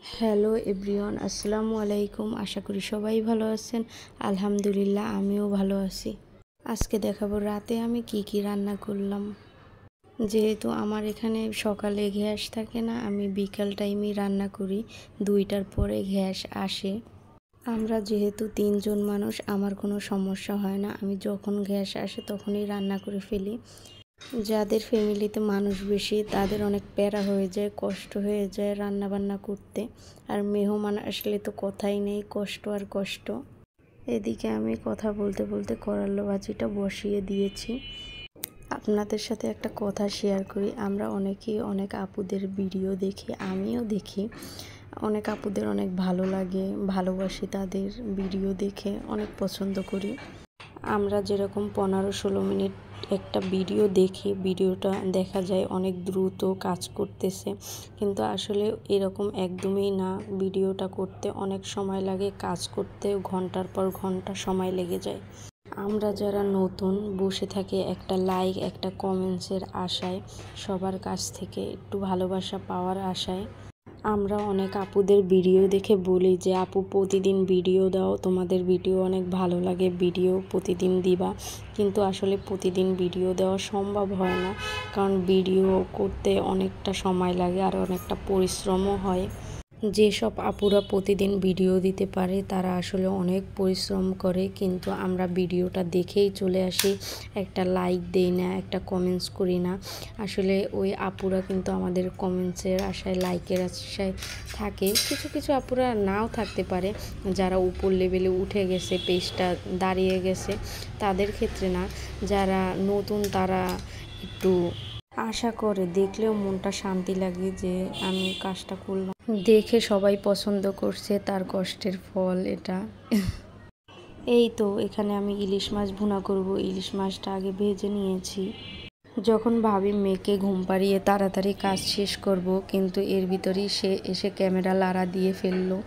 Hello everyone, আসসালামু আলাইকুম। আশা করি সবাই ভালো আছেন। আলহামদুলিল্লাহ, আমিও ভালো আছি। আজকে দেখাবো রাতে আমি কি রান্না করলাম। যেহেতু আমার এখানে সকালে গ্যাস থাকে না, আমি বিকাল টাইমেই রান্না করি। 2টার পরে গ্যাস আসে। আমরা যেহেতু 3জন মানুষ, আমার কোনো সমস্যা হয় না। আমি যখন গ্যাস আসে তখনই রান্না করে ফেলি। যাদের ফ্যামিলিতে মানুষ বেশি তাদের অনেক প্যারা হয়ে যায়, কষ্ট হয়ে যায় রান্না বান্না করতে। আর মেহমান আসলে তো কথাই নেই, কষ্ট আর কষ্ট। এদিকে আমি কথা বলতে বলতে করলা ভাজিটা বসিয়ে দিয়েছি। আপনাদের সাথে একটা কথা শেয়ার করি। আমরা অনেকেই অনেক আপুদের ভিডিও দেখি, আমিও দেখি। অনেক আপুদের অনেক ভালো লাগে, ভালোবাসি, তাদের ভিডিও দেখে অনেক পছন্দ করি। আমরা যেরকম 15-16 মিনিট একটা ভিডিও দেখি, ভিডিওটা দেখা যায় অনেক দ্রুত কাজ করতেছে, কিন্তু আসলে এরকম একদমই না। ভিডিওটা করতে অনেক সময় লাগে, কাজ করতে ঘন্টার পর ঘন্টা সময় লেগে যায়। আমরা যারা নতুন বসে থাকি একটা লাইক, একটা কমেন্টসের আশায়, সবার কাছ থেকে একটু ভালোবাসা পাওয়ার আশায়। আমরা অনেক আপুদের ভিডিও দেখে বলি যে আপু প্রতিদিন ভিডিও দাও, তোমাদের ভিডিও অনেক ভালো লাগে, ভিডিও প্রতিদিন দিবা। কিন্তু আসলে প্রতিদিন ভিডিও দেওয়া সম্ভব হয় না, কারণ ভিডিও করতে অনেকটা সময় লাগে আর অনেকটা পরিশ্রমও হয়। যেসব আপুরা প্রতিদিন ভিডিও দিতে পারে তারা আসলে অনেক পরিশ্রম করে, কিন্তু আমরা ভিডিওটা দেখেই চলে আসি, একটা লাইক দেই না, একটা কমেন্টস করি না। আসলে ওই আপুরা কিন্তু আমাদের কমেন্টসের আশায়, লাইকের আশায় থাকে। কিছু কিছু আপুরা নাও থাকতে পারে, যারা উপর লেভেলে উঠে গেছে, পেজটা দাঁড়িয়ে গেছে, তাদের ক্ষেত্রে না। যারা নতুন তারা একটু আশা করে, দেখলেও মনটা শান্তি লাগে যে আমি কাজটা করলাম, দেখে সবাই পছন্দ করছে, তার কষ্টের ফল এটা। এই তো এখানে আমি ইলিশ মাছ ভুনা করব। ইলিশ মাছটা আগে ভেজে নিয়েছি। যখন ভাবি মেয়েকে ঘুম পাড়িয়ে তাড়াতাড়ি কাজ শেষ করব, কিন্তু এর ভিতরেই সে এসে ক্যামেরা লাড়া দিয়ে ফেললো।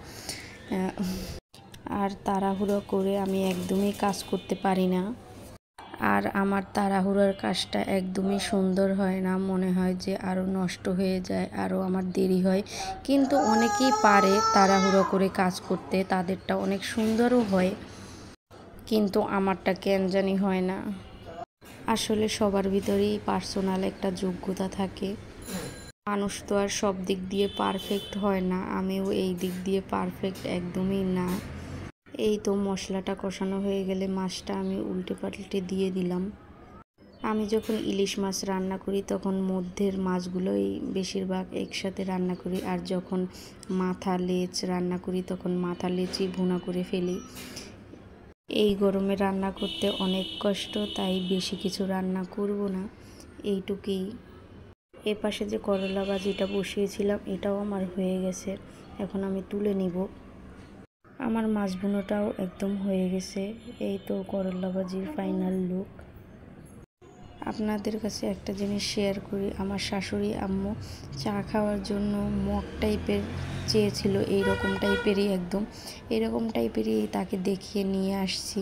আর তাড়াহুড়ো করে আমি একদমই কাজ করতে পারি না। আর আমার তাড়াহুড়োর কাজটা একদমই সুন্দর হয় না, মনে হয় যে আরও নষ্ট হয়ে যায়, আরও আমার দেরি হয়। কিন্তু অনেকেই পারে তাড়াহুড়ো করে কাজ করতে, তাদেরটা অনেক সুন্দরও হয়, কিন্তু আমারটা কেন জানি হয় না। আসলে সবার ভিতরেই পার্সোনাল একটা যোগ্যতা থাকে। মানুষ তো আর সব দিক দিয়ে পারফেক্ট হয় না, আমিও এই দিক দিয়ে পারফেক্ট একদমই না। এই তো মশলাটা কষানো হয়ে গেলে মাছটা আমি উল্টে পাল্টে দিয়ে দিলাম। আমি যখন ইলিশ মাছ রান্না করি তখন মধ্যের মাছগুলোই বেশিরভাগ একসাথে রান্না করি, আর যখন মাথা লেজ রান্না করি তখন মাথা লেজই ভুনা করে ফেলি। এই গরমে রান্না করতে অনেক কষ্ট, তাই বেশি কিছু রান্না করব না, এইটুকুই। এপাশে যে করলা ভাজিটা বসিয়েছিলাম এটাও আমার হয়ে গেছে, এখন আমি তুলে নিব। আমার মাছ ভুনাটাও একদম হয়ে গেছে। এই তো করলা ভাজির ফাইনাল লুক। আপনাদের কাছে একটা জিনিস শেয়ার করি। আমার শাশুড়ি আম্মু চা খাওয়ার জন্য মগ টাইপের চেয়েছিল, এইরকম টাইপেরই, একদম এরকম টাইপেরই তাকে দেখিয়ে নিয়ে আসছি।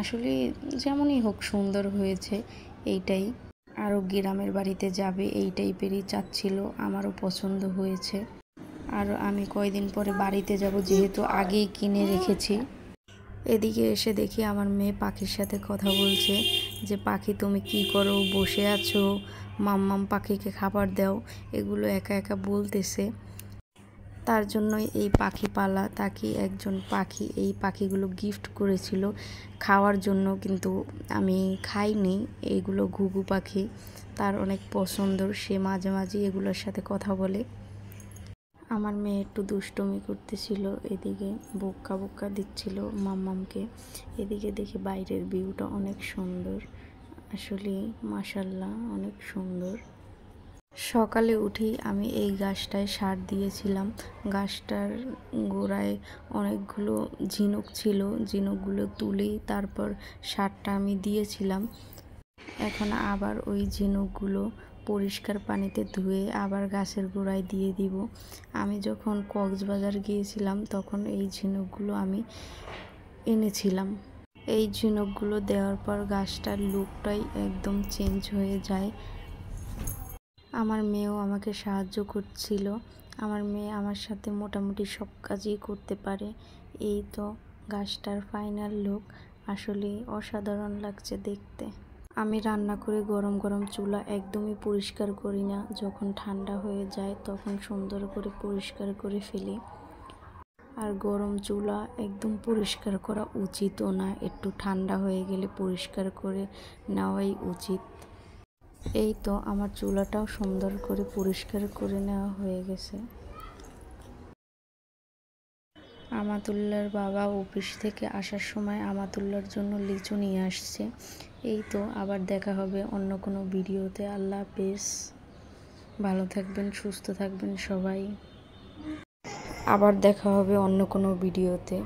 আসলে যেমনই হোক সুন্দর হয়েছে, এইটাই। আরও গ্রামের বাড়িতে যাবে এই টাইপেরই চাচ্ছিল, আমারও পছন্দ হয়েছে। আর আমি কয়দিন পরে বাড়িতে যাব, যেহেতু আগেই কিনে রেখেছি। এদিকে এসে দেখি আমার মেয়ে পাখির সাথে কথা বলছে যে পাখি তুমি কি করো, বসে আছো, মাম্মাম পাখিকে খাবার দাও, এগুলো একা একা বলতেছে। তার জন্যই এই পাখি পালা। তাকে একজন পাখি এই পাখিগুলো গিফট করেছিল খাওয়ার জন্য, কিন্তু আমি খাইনি। এইগুলো ঘুঘু পাখি, তার অনেক পছন্দ, সে মাঝে মাঝে এগুলোর সাথে কথা বলে। আমার মেয়ে একটু দুষ্টুমি করতেছিল, এদিকে বক্কা বক্কা দিচ্ছিল মাম্মামকে। এদিকে দেখি বাইরের ভিউটা অনেক সুন্দর, আসলে মাশাল্লাহ অনেক সুন্দর। সকালে উঠেই আমি এই গাছটায় সার দিয়েছিলাম। গাছটার গোড়ায় অনেকগুলো ঝিনুক ছিল, ঝিনুকগুলো তুলেই তারপর সারটা আমি দিয়েছিলাম। এখন আবার ওই ঝিনুকগুলো পরিষ্কার পানিতে ধুয়ে আবার গাছের গোড়ায় দিয়ে দিব। আমি যখন কক্সবাজার গিয়েছিলাম তখন এই ঝিনুকগুলো আমি এনেছিলাম। এই ঝিনুকগুলো দেওয়ার পর গাছটার লুকটাই একদম চেঞ্জ হয়ে যায়। আমার মেয়েও আমাকে সাহায্য করছিল। আমার মেয়ে আমার সাথে মোটামুটি সব কাজই করতে পারে। এই তো গাছটার ফাইনাল লুক, আসলে অসাধারণ লাগছে দেখতে। আমি রান্না করে গরম গরম চুলা একদমই পরিষ্কার করি না, যখন ঠান্ডা হয়ে যায় তখন সুন্দর করে পরিষ্কার করে ফেলি। আর গরম চুলা একদম পরিষ্কার করা উচিতও না, একটু ঠান্ডা হয়ে গেলে পরিষ্কার করে নেওয়াই উচিত। এই তো আমার চুলাটাও সুন্দর করে পরিষ্কার করে নেওয়া হয়ে গেছে। আমাতুল্লার বাবা অফিস থেকে আসার সময় আমাতুল্লার জন্য লিচু নিয়ে আসছে। এই তো আবার দেখা হবে অন্য কোনো ভিডিওতে। আল্লাহ হাফেজ, ভালো থাকবেন, সুস্থ থাকবেন সবাই। আবার দেখা হবে অন্য কোনো ভিডিওতে।